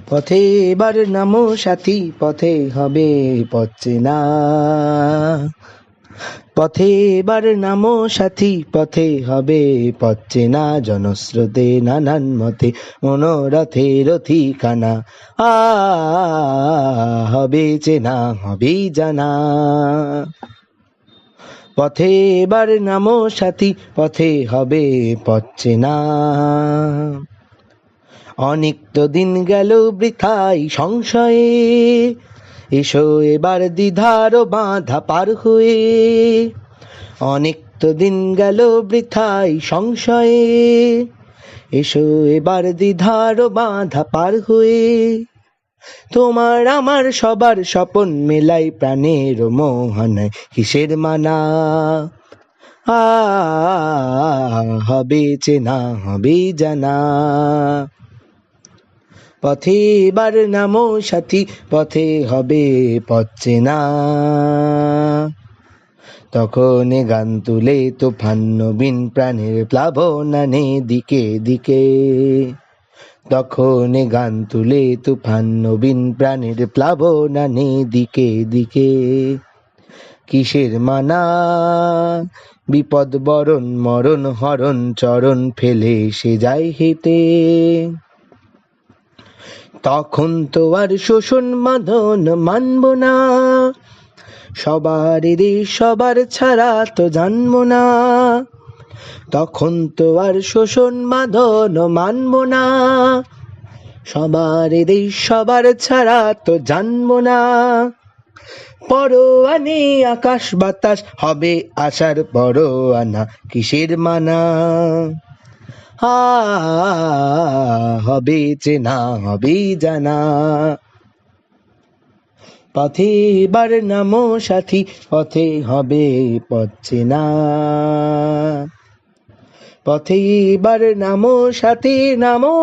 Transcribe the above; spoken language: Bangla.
পথে এবার নামো সাথী, পথে হবে পথ চেনা। পথে এবার নামো সাথী, পথে হবে পথ চেনা। জনস্রোতে নানান মতে মনোরথের ঠিকানা। হবে চেনা, হবেই জানা। পথে এবার নামো সাথী, পথে হবে পথ চেনা। অনেক তো দিন গেল বৃথাই সংশয়ে, এসো এবার দ্বিধার বাঁধা পার হয়ে। অনেক তো দিন গেল বৃথাই সংশয়ে, এসো এবার দ্বিধার বাঁধা পার হয়ে। তোমার আমার সবার স্বপন মেলাই প্রাণের মোহনায়, কিসের মানা। হবে চেনা, হবেই জানা। পথে এবার নামো সাথী, পথে হবে পথ চেনা। তখন গান তুলে তুফান নবীন প্রাণের প্লাবনানে দিকে দিকে। তখন গান তুলে তুফান নবীন প্রাণের প্লাবনানে দিকে দিকে। কিসের মানা, বিপদ বরণ মরণ হরণ চরণ ফেলে সে যায় হেঁটে। তখন তো আর শোষণ বাঁধন মানব না, সবার দেশ সবার ছাড়া তো জানবো না। তখন তো আর শোষণ বাঁধন মানব না, সবার দেশ সবার ছাড়া তো জানবো না। পরোয়ানে আকাশ বাতাস হবে আশার পরোয়ানা, কিসের মানা। হবে চেনা, হবেই জানা। পথে এবার নামো সাথী, পথে হবে পথ চেনা। পথে এবার নামো সাথী, নামো।